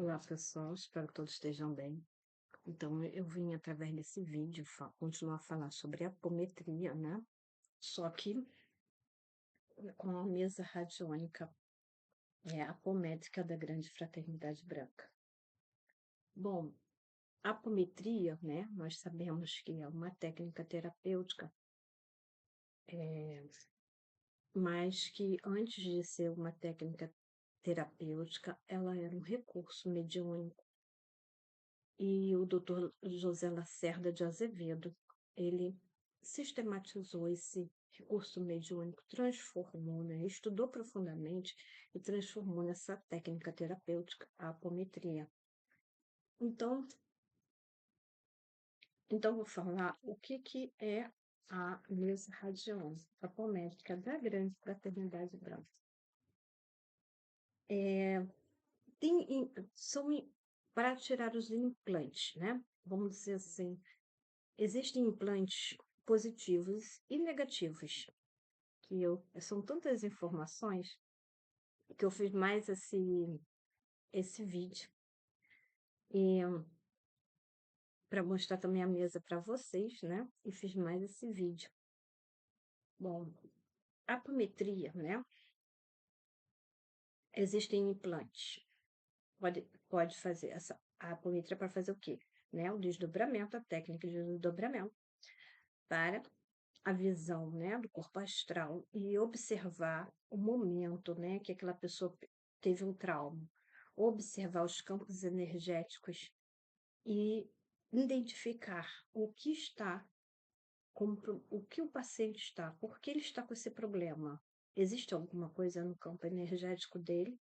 Olá, pessoal, espero que todos estejam bem. Então, eu vim através desse vídeo continuar a falar sobre apometria, né? Só que com a mesa radiônica, apométrica da Grande Fraternidade Branca. Bom, a apometria, né? Nós sabemos que é uma técnica terapêutica, mas que antes de ser uma técnica terapêutica, ela era um recurso mediúnico. E o Dr. José Lacerda de Azevedo, ele sistematizou esse recurso mediúnico, transformou, né, estudou profundamente e transformou nessa técnica terapêutica a apometria. Então vou falar o que é a mesa radiônica apométrica da Grande Fraternidade Branca. São para tirar os implantes, né? Vamos dizer assim, existem implantes positivos e negativos, são tantas informações que eu fiz mais esse vídeo e para mostrar também a mesa para vocês, né? E fiz mais esse vídeo. Bom, a apometria, né? Existem implantes. Pode fazer a apometria para fazer o quê? Né? O desdobramento, a técnica de desdobramento para a visão, né, do corpo astral e observar o momento, né, que aquela pessoa teve um trauma, observar os campos energéticos e identificar o que o paciente está, por que ele está com esse problema. Existe alguma coisa no campo energético dele?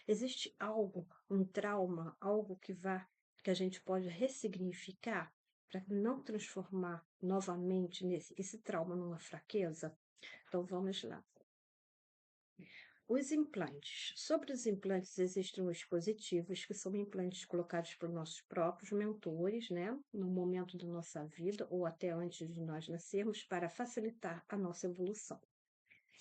Existe algo, um trauma, algo que a gente pode ressignificar para não transformar novamente esse trauma numa fraqueza? Então vamos lá. Os implantes. Sobre os implantes existem os positivos, que são implantes colocados por nossos próprios mentores, né, no momento da nossa vida ou até antes de nós nascermos, para facilitar a nossa evolução.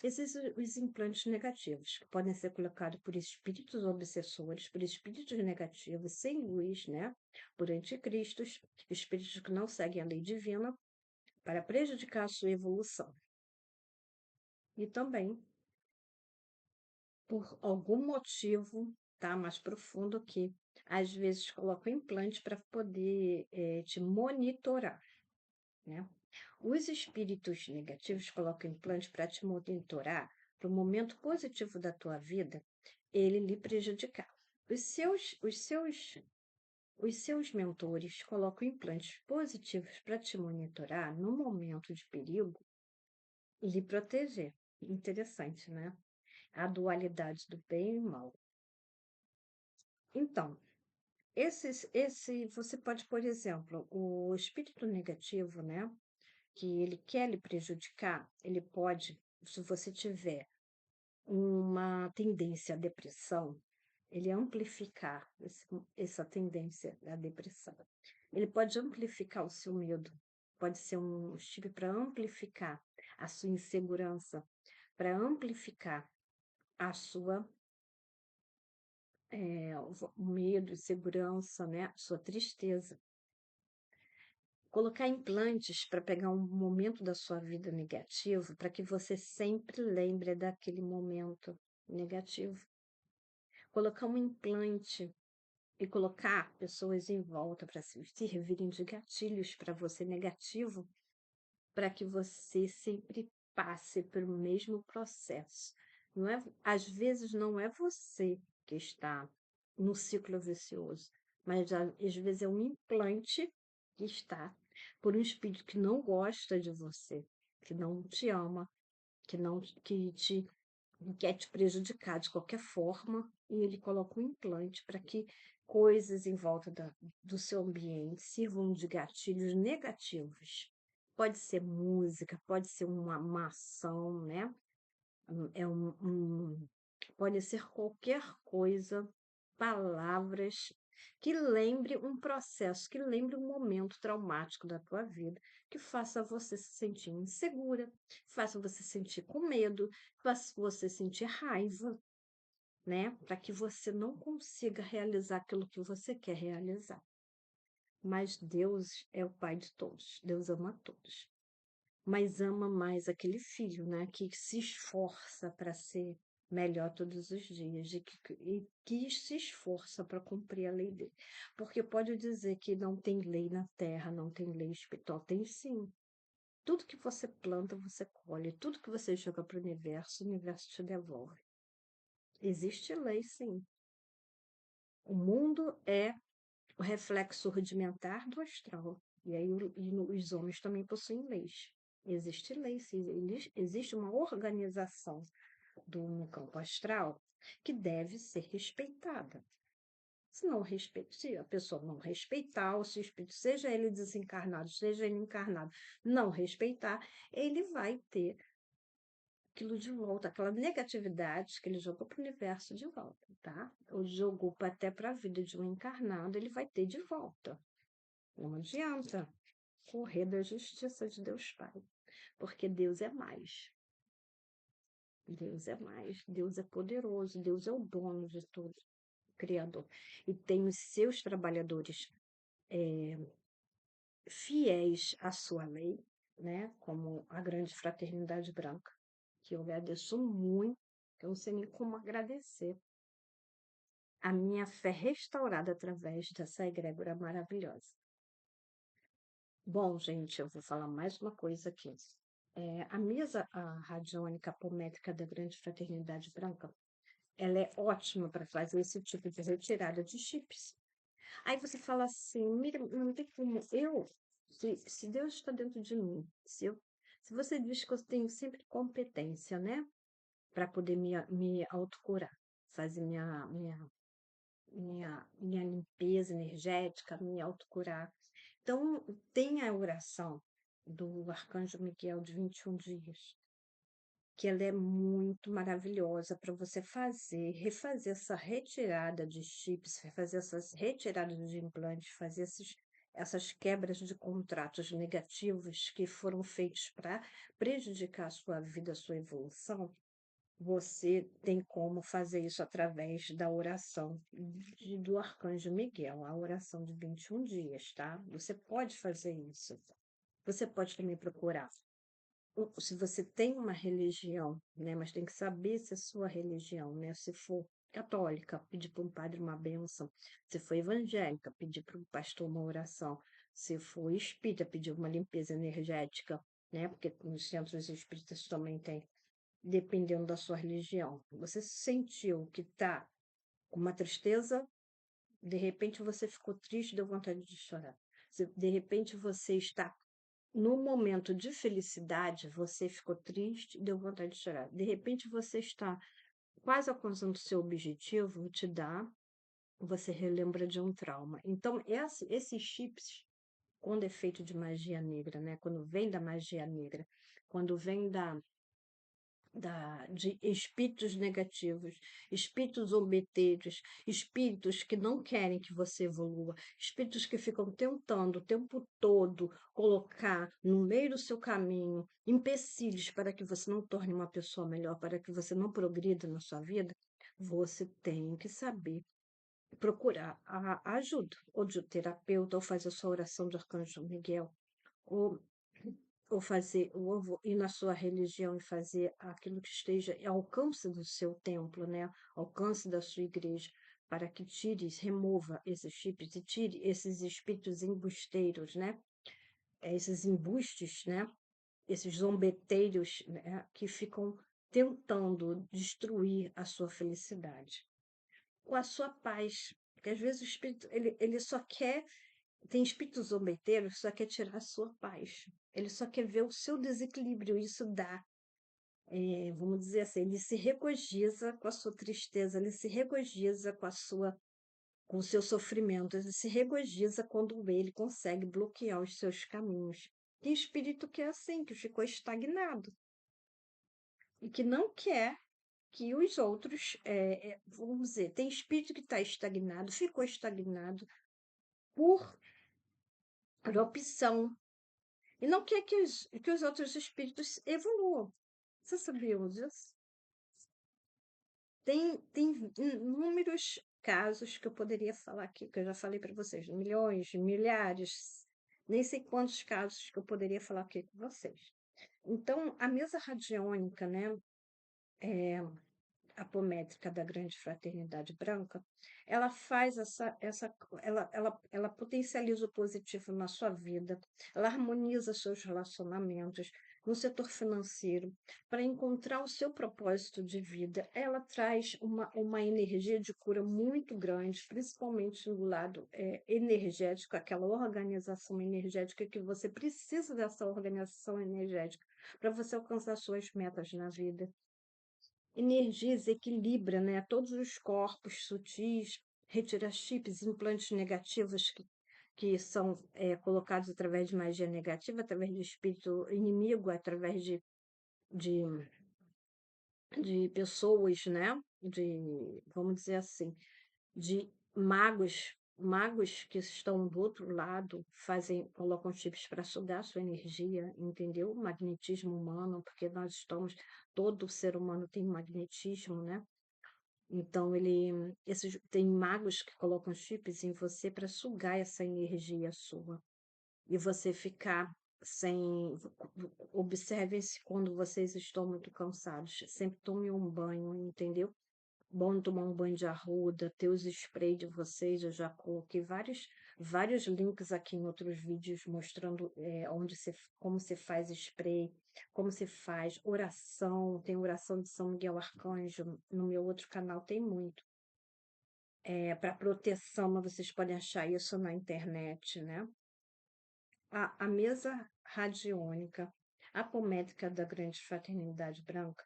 Existem os implantes negativos, que podem ser colocados por espíritos obsessores, por espíritos negativos, sem luz, né? Por anticristos, espíritos que não seguem a lei divina, para prejudicar a sua evolução. E também, por algum motivo, tá, mais profundo, que às vezes colocam implante para poder te monitorar, né? Os espíritos negativos colocam implante para te monitorar para o momento positivo da tua vida, ele lhe prejudicar. Os seus mentores colocam implantes positivos para te monitorar no momento de perigo e lhe proteger. Interessante, né? A dualidade do bem e do mal. Então, você pode, por exemplo, o espírito negativo, né? Que ele quer lhe prejudicar, ele pode, se você tiver uma tendência à depressão, ele amplificar essa tendência à depressão. Ele pode amplificar o seu medo, pode ser um chip para amplificar a sua insegurança, para amplificar a sua o medo, insegurança, né? A sua tristeza. Colocar implantes para pegar um momento da sua vida negativo, para que você sempre lembre daquele momento negativo. Colocar um implante e colocar pessoas em volta para servirem de gatilhos para você negativo, para que você sempre passe pelo mesmo processo. Não é, às vezes não é você que está no ciclo vicioso, mas às vezes é um implante que está por um espírito que não gosta de você, que não te ama, que quer te prejudicar de qualquer forma, e ele coloca um implante para que coisas em volta do seu ambiente sirvam de gatilhos negativos. Pode ser música, pode ser uma ação, né? Pode ser qualquer coisa, palavras que lembre um processo, que lembre um momento traumático da tua vida, que faça você se sentir insegura, faça você sentir com medo, faça você sentir raiva. né? Para que você não consiga realizar aquilo que você quer realizar. Mas Deus é o Pai de todos, Deus ama todos. Mas ama mais aquele filho, né? Que se esforça para ser melhor todos os dias e que se esforça para cumprir a lei dele. Porque pode dizer que não tem lei na terra, não tem lei espiritual. Tem sim. Tudo que você planta, você colhe. Tudo que você joga para o universo te devolve. Existe lei, sim. O mundo é o reflexo rudimentar do astral. E aí os homens também possuem leis. Existe lei, sim. Existe uma organização no campo astral que deve ser respeitada. Se não respeitar, se a pessoa não respeitar o seu espírito, seja ele desencarnado, seja ele encarnado, não respeitar, ele vai ter aquilo de volta, aquela negatividade que ele jogou para o universo de volta, tá? Ou jogou até para a vida de um encarnado, ele vai ter de volta. Não adianta correr da justiça de Deus Pai, porque Deus é mais. Deus é mais, Deus é poderoso, Deus é o dono de tudo, o Criador. E tem os seus trabalhadores fiéis à sua lei, né? Como a grande fraternidade branca, que eu agradeço muito, que eu não sei nem como agradecer. A minha fé restaurada através dessa egrégora maravilhosa. Bom, gente, eu vou falar mais uma coisa aqui. A mesa a radiônica apométrica da Grande Fraternidade Branca, ela é ótima para fazer esse tipo de retirada de chips. Aí você fala assim, mira, não tem como se Deus está dentro de mim, se você diz que eu tenho sempre competência, né, para poder me autocurar, fazer minha limpeza energética, me autocurar. Então, tem a oração do Arcanjo Miguel de 21 dias, que ela é muito maravilhosa para você refazer essa retirada de chips, fazer essas retiradas de implantes, fazer essas quebras de contratos negativos que foram feitos para prejudicar a sua vida, a sua evolução. Você tem como fazer isso através da oração do Arcanjo Miguel, a oração de 21 dias, tá? Você pode fazer isso. Você pode também procurar. Se você tem uma religião, né? Mas tem que saber se é sua religião, né? Se for católica, pedir para um padre uma bênção. Se for evangélica, pedir para um pastor uma oração. Se for espírita, pedir uma limpeza energética, né? Porque nos centros espíritas também tem, dependendo da sua religião. Você sentiu que está com uma tristeza, de repente você ficou triste, deu vontade de chorar. De repente você está no momento de felicidade, você ficou triste, deu vontade de chorar. De repente você está quase alcançando o seu objetivo, você relembra de um trauma. Então, esses chips, quando é feito de magia negra, né? Quando vem da magia negra, quando vem de espíritos negativos, espíritos zombeteiros, espíritos que não querem que você evolua, espíritos que ficam tentando o tempo todo colocar no meio do seu caminho empecilhos para que você não torne uma pessoa melhor, para que você não progrida na sua vida, você tem que saber procurar a ajuda, ou de um terapeuta, ou fazer a sua oração de Arcanjo Miguel, ou ou ir na sua religião e fazer aquilo que esteja ao alcance do seu templo, né? Ao alcance da sua igreja, para que remova esses chips e tire esses espíritos embusteiros, né? Esses embustes, né? Esses zombeteiros, né? Que ficam tentando destruir a sua felicidade. Com a sua paz, porque às vezes o espírito, ele só quer tem espírito zombeteiro que só quer tirar a sua paz. Ele só quer ver o seu desequilíbrio. Isso dá, vamos dizer assim, ele se regozija com a sua tristeza, ele se regozija com o seu sofrimento, ele se regozija quando ele consegue bloquear os seus caminhos. Tem espírito que é assim, que ficou estagnado e que não quer que os outros, vamos dizer, tem espírito que está estagnado, ficou estagnado por opção. E não quer que os outros espíritos evoluam. Você sabia disso? Tem inúmeros casos que eu poderia falar aqui, que eu já falei para vocês, milhões, milhares, nem sei quantos casos que eu poderia falar aqui com vocês. Então, a mesa radiônica, né, apométrica da Grande Fraternidade Branca, ela faz ela potencializa o positivo na sua vida, ela harmoniza seus relacionamentos no setor financeiro, para encontrar o seu propósito de vida. Ela traz uma energia de cura muito grande, principalmente no lado energético, aquela organização energética que você precisa dessa organização energética para você alcançar suas metas na vida. Energiza, equilibra, né, todos os corpos sutis, retira chips, implantes negativos que são colocados através de magia negativa, através de espírito inimigo, através de, de pessoas, né, vamos dizer assim, de magos que estão do outro lado, colocam chips para sugar sua energia, entendeu? O magnetismo humano, porque nós estamos, todo ser humano tem magnetismo, né? Então tem magos que colocam chips em você para sugar essa energia sua e você ficar sem. Observem-se quando vocês estão muito cansados. Sempre tome um banho, entendeu? Bom tomar um banho de arruda, ter os sprays de vocês, eu já coloquei vários links aqui em outros vídeos mostrando como se faz spray, como se faz oração, tem oração de São Miguel Arcanjo, no meu outro canal tem muito. Para proteção, mas vocês podem achar isso na internet, né? A mesa radiônica apométrica da Grande Fraternidade Branca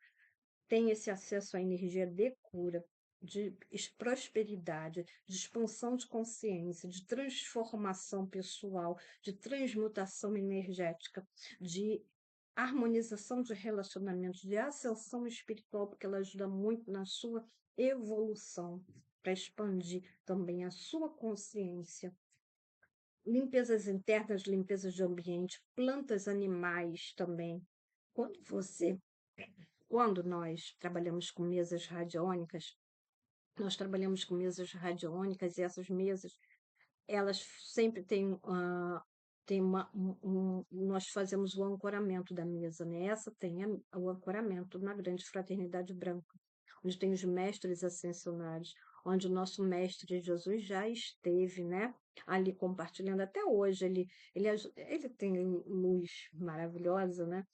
tem esse acesso à energia de cura, de prosperidade, de expansão de consciência, de transformação pessoal, de transmutação energética, de harmonização de relacionamentos, de ascensão espiritual, porque ela ajuda muito na sua evolução, para expandir também a sua consciência. Limpezas internas, limpezas de ambiente, plantas, animais também. Quando nós trabalhamos com mesas radiônicas, nós trabalhamos com mesas radiônicas e essas mesas, elas sempre têm, nós fazemos o ancoramento da mesa, né? Essa tem o ancoramento na Grande Fraternidade Branca, onde tem os mestres ascensionados, onde o nosso mestre Jesus já esteve, né? Ali compartilhando até hoje, ele tem luz maravilhosa, né?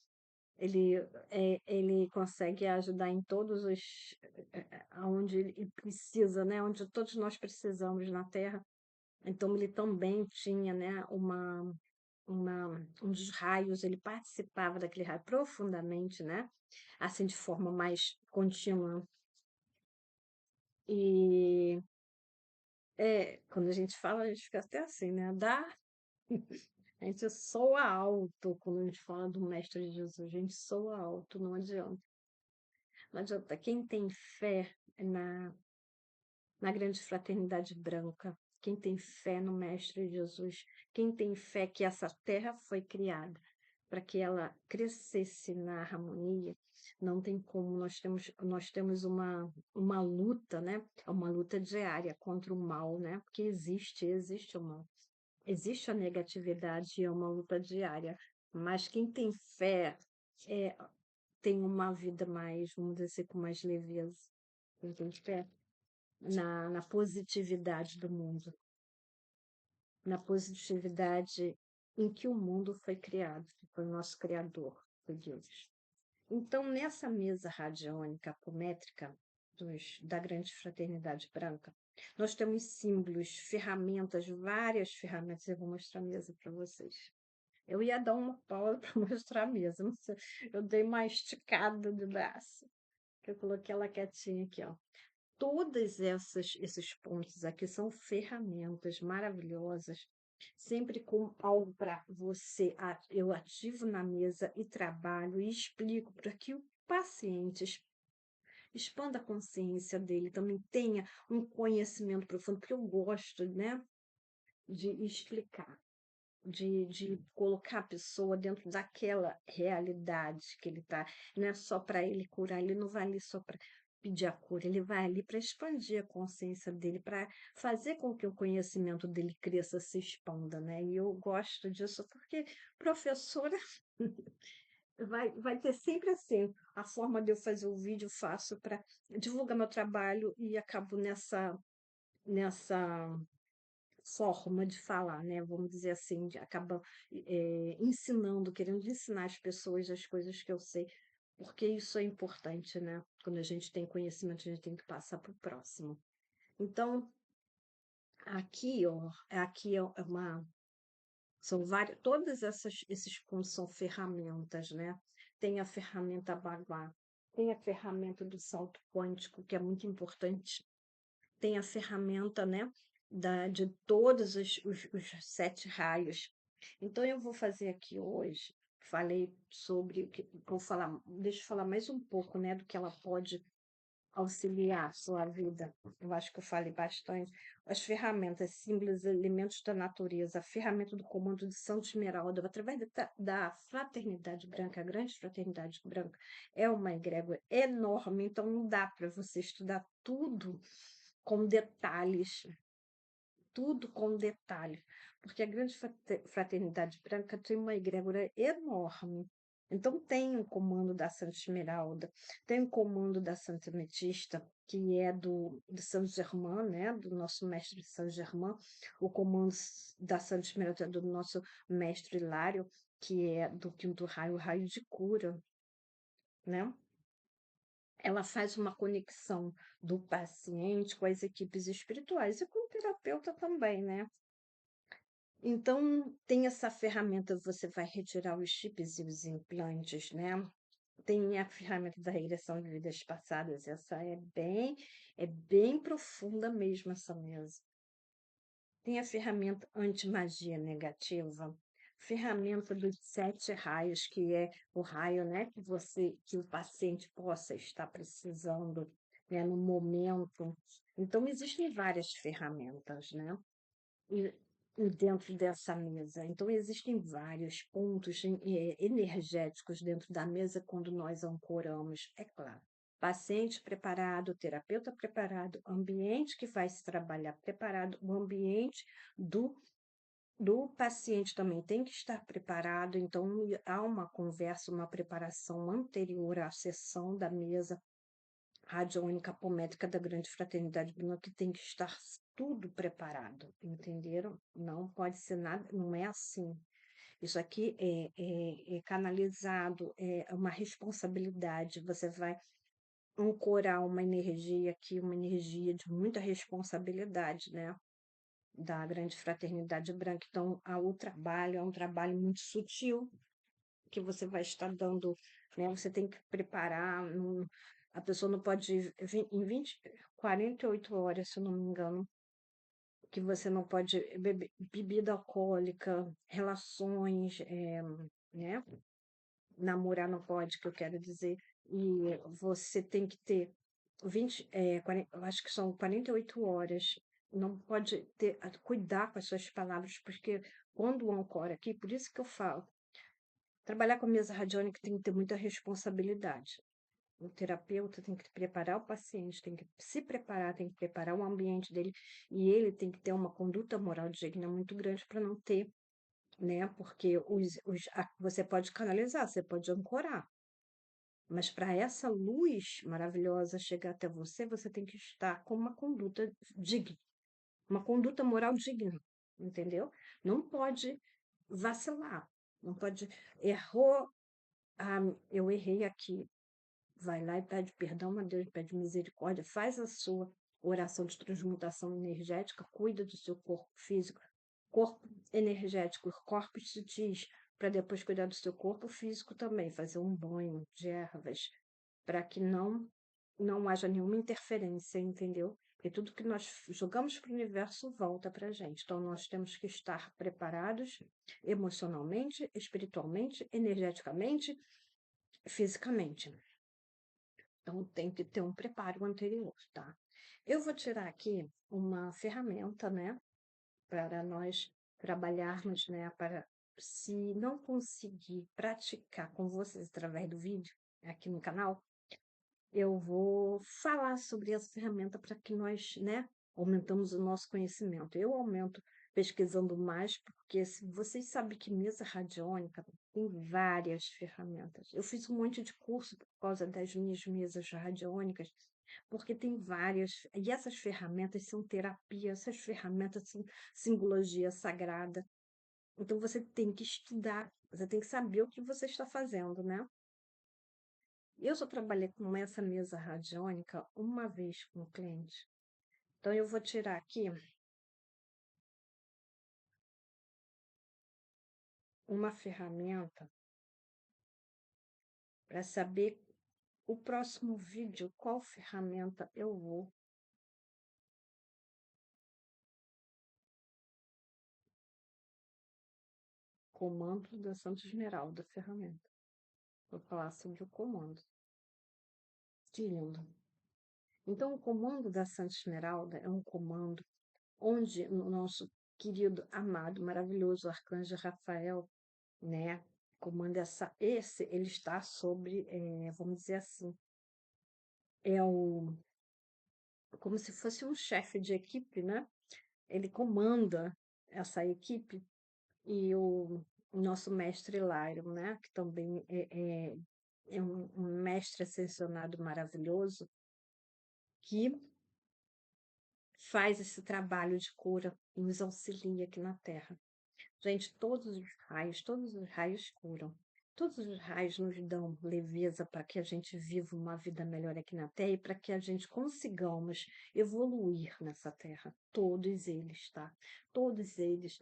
Ele consegue ajudar em todos onde ele precisa, né? Onde todos nós precisamos na Terra. Então ele também tinha, né, um dos raios, ele participava daquele raio profundamente, né? Assim, de forma mais contínua. E quando a gente fala, a gente fica até assim, né? A gente soa alto quando a gente fala do Mestre Jesus, a gente soa alto, não adianta. Não adianta. Quem tem fé na Grande Fraternidade Branca, quem tem fé no Mestre Jesus, quem tem fé que essa terra foi criada para que ela crescesse na harmonia, não tem como. Nós temos uma luta, né? É uma luta diária contra o mal, né? Porque existe o mal. Existe a negatividade e é uma luta diária. Mas quem tem fé tem uma vida mais, vamos dizer assim, com mais leveza. Quem tem fé na positividade do mundo, na positividade em que o mundo foi criado, que foi o nosso Criador, foi Deus. Então, nessa mesa radiônica apométrica da Grande Fraternidade Branca, nós temos símbolos, ferramentas, várias ferramentas. Eu vou mostrar a mesa para vocês. Eu ia dar uma pausa para mostrar a mesa, mas eu dei uma esticada de braço, que eu coloquei ela quietinha aqui, ó. Todos esses pontos aqui são ferramentas maravilhosas, sempre com algo para você. Eu ativo na mesa e trabalho e explico para que o paciente expanda a consciência dele, também tenha um conhecimento profundo, porque eu gosto, né, de explicar. De colocar a pessoa dentro daquela realidade que ele está. Não é só para ele curar, ele não vai ali só para pedir a cura, ele vai ali para expandir a consciência dele, para fazer com que o conhecimento dele cresça, se expanda, né? E eu gosto disso porque professora vai ter sempre assim, a forma de eu fazer o vídeo, eu faço para divulgar meu trabalho e acabo nessa forma de falar, né? Vamos dizer assim, acaba ensinando, querendo ensinar as pessoas as coisas que eu sei, porque isso é importante, né? Quando a gente tem conhecimento, a gente tem que passar para o próximo. Então, aqui é uma são várias, todas esses pontos são ferramentas, né? Tem a ferramenta Bagua, tem a ferramenta do salto quântico, que é muito importante, tem a ferramenta, né, de todos os 7 raios. Então, eu vou fazer aqui hoje, falei sobre o que, vou falar, deixa eu falar mais um pouco, né, do que ela pode auxiliar a sua vida. Eu acho que eu falei bastante. As ferramentas, símbolos, elementos da natureza, a ferramenta do comando de Santo Esmeralda, através da Fraternidade Branca, a grande Fraternidade Branca, é uma egrégora enorme, então não dá para você estudar com detalhes, tudo com detalhes, porque a grande Fraternidade Branca tem uma egrégora enorme. Então, tem o comando da Santa Esmeralda, tem o comando da Santa Ametista, que é do Saint Germain, né? Do nosso mestre Saint Germain, o comando da Santa Esmeralda é do nosso mestre Hilário, que é do quinto raio, o raio de cura, né? Ela faz uma conexão do paciente com as equipes espirituais e com o terapeuta também, né? Então, tem essa ferramenta, você vai retirar os chips e os implantes, né? Tem a ferramenta da regressão de vidas passadas, essa é bem profunda mesmo, essa mesa. Tem a ferramenta anti-magia negativa, ferramenta dos 7 raios, que é o raio, né, que o paciente possa estar precisando, né, no momento. Então, existem várias ferramentas, né? E, e dentro dessa mesa. Então, existem vários pontos energéticos dentro da mesa quando nós ancoramos, é claro. Paciente preparado, terapeuta preparado, ambiente que vai se trabalhar preparado, o ambiente do paciente também tem que estar preparado. Então, há uma conversa, uma preparação anterior à sessão da mesa radiônica apométrica da Grande Fraternidade Bruna, que tem que estar tudo preparado, entenderam? Não pode ser nada, não é assim. Isso aqui é canalizado, é uma responsabilidade. Você vai ancorar uma energia aqui, uma energia de muita responsabilidade, né? Da Grande Fraternidade Branca. Então, o trabalho é um trabalho muito sutil, que você vai estar dando, né? Você tem que preparar, a pessoa não pode, em 48 horas, se eu não me engano, que você não pode beber bebida alcoólica, relações, né? Namorar não pode, que eu quero dizer, e você tem que ter 40, eu acho que são 48 horas, não pode cuidar com as suas palavras, porque quando o ancora aqui, por isso que eu falo, trabalhar com a mesa radiônica tem que ter muita responsabilidade. O terapeuta tem que preparar o paciente, tem que se preparar, tem que preparar o ambiente dele, e ele tem que ter uma conduta moral digna muito grande para não ter, né? Porque você pode canalizar, você pode ancorar, mas para essa luz maravilhosa chegar até você, você tem que estar com uma conduta digna, uma conduta moral digna, entendeu? Não pode vacilar, não pode. Errou, eu errei aqui. Vai lá e pede perdão a Deus, pede misericórdia, faz a sua oração de transmutação energética, cuida do seu corpo físico, corpo energético, corpos sutis, para depois cuidar do seu corpo físico também, fazer um banho de ervas, para que não haja nenhuma interferência, entendeu? Porque tudo que nós jogamos para o universo volta para a gente. Então, nós temos que estar preparados emocionalmente, espiritualmente, energeticamente, fisicamente. Então, tem que ter um preparo anterior, tá? Eu vou tirar aqui uma ferramenta, né, para nós trabalharmos, né, para se não conseguir praticar com vocês através do vídeo aqui no canal, eu vou falar sobre essa ferramenta para que nós, né, aumentamos o nosso conhecimento. Eu aumento pesquisando mais, porque vocês sabem que mesa radiônica tem várias ferramentas. Eu fiz um monte de curso por causa das minhas mesas radiônicas, porque tem várias, e essas ferramentas são terapia, essas ferramentas são simbologia sagrada. Então você tem que estudar, você tem que saber o que você está fazendo, né? Eu só trabalhei com essa mesa radiônica uma vez com o cliente. Então, eu vou tirar aqui uma ferramenta para saber o próximo vídeo, qual ferramenta eu vou. Comando da Santa Esmeralda, ferramenta. Vou falar sobre o comando. Que lindo. Então, o comando da Santa Esmeralda é um comando onde o nosso querido, amado, maravilhoso arcanjo Rafael, né, comanda ele está sobre, vamos dizer assim, é como se fosse um chefe de equipe, né? Ele comanda essa equipe e o nosso mestre Lyron, né? Que também é um mestre ascensionado maravilhoso que faz esse trabalho de cura e nos auxilia aqui na Terra. Gente, todos os raios curam. Todos os raios nos dão leveza para que a gente viva uma vida melhor aqui na Terra e para que a gente consigamos evoluir nessa Terra. Todos eles, tá? Todos eles,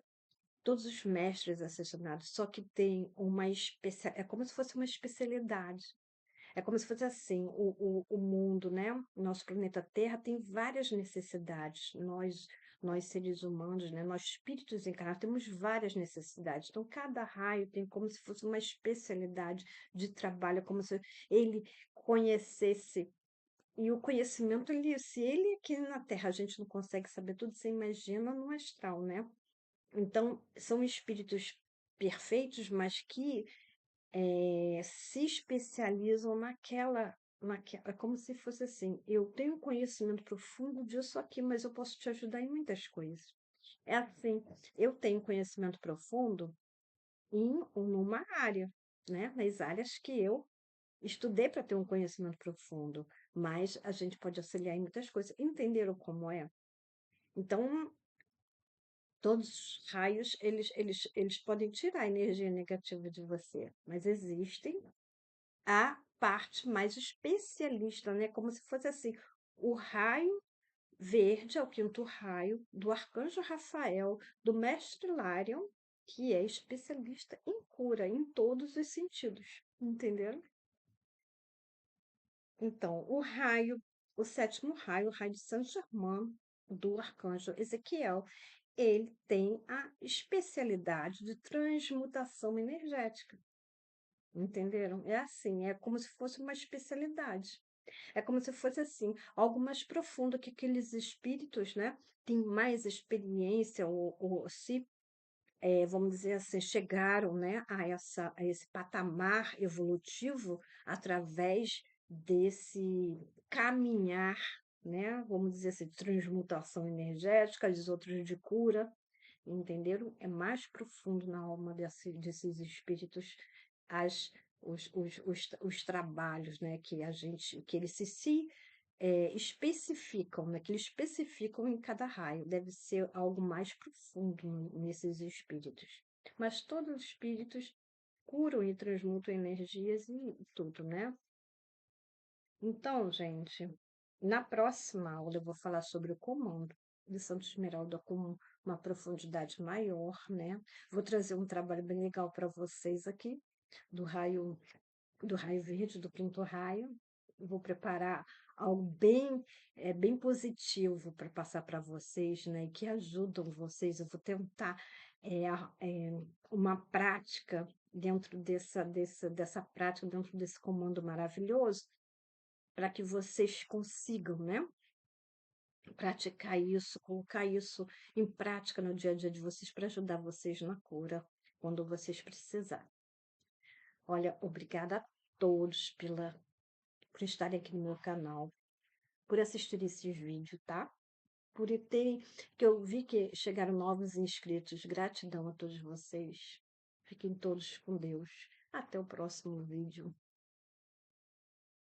todos os mestres ascensionados, só que tem uma especial, é como se fosse uma especialidade. É como se fosse assim, o mundo, né? O nosso planeta Terra tem várias necessidades. Nós seres humanos, né? Nós espíritos encarnados temos várias necessidades. Então, cada raio tem como se fosse uma especialidade de trabalho, como se ele conhecesse. E o conhecimento, se ele aqui na Terra a gente não consegue saber tudo, você imagina no astral, né? Então, são espíritos perfeitos, mas que se especializam é como se fosse assim, eu tenho conhecimento profundo disso aqui, mas eu posso te ajudar em muitas coisas. É assim, eu tenho conhecimento profundo numa área, né? Nas áreas que eu estudei para ter um conhecimento profundo, mas a gente pode auxiliar em muitas coisas. Entenderam como é? Então, todos os raios, eles podem tirar a energia negativa de você, mas existem a parte mais especialista, né? Como se fosse assim, o raio verde é o quinto raio do arcanjo Rafael, do mestre Larion, que é especialista em cura em todos os sentidos, entenderam? Então, o sétimo raio, o raio de Saint-Germain, do arcanjo Ezequiel, ele tem a especialidade de transmutação energética. Entenderam? É assim, é como se fosse uma especialidade. É como se fosse assim, algo mais profundo que aqueles espíritos, né, têm mais experiência ou se, vamos dizer assim, chegaram, né, a esse patamar evolutivo através desse caminhar, né, vamos dizer assim, de transmutação energética, os outros de cura, entenderam? É mais profundo na alma desses espíritos as, os trabalhos, né, que eles especificam, né, que eles especificam em cada raio. Deve ser algo mais profundo nesses espíritos. Mas todos os espíritos curam e transmutam energias e tudo, né? Então, gente, na próxima aula eu vou falar sobre o comando de Santo Esmeralda com uma profundidade maior, né? Vou trazer um trabalho bem legal para vocês aqui do raio verde, do quinto raio. Vou preparar algo bem positivo para passar para vocês, né? E que ajudam vocês. Eu vou tentar uma prática dentro dessa prática, dentro desse comando maravilhoso, para que vocês consigam, né? Praticar isso, colocar isso em prática no dia a dia de vocês para ajudar vocês na cura quando vocês precisarem. Olha, obrigada a todos por estarem aqui no meu canal, por assistir esses vídeos, tá? Por terem, que eu vi que chegaram novos inscritos. Gratidão a todos vocês. Fiquem todos com Deus. Até o próximo vídeo.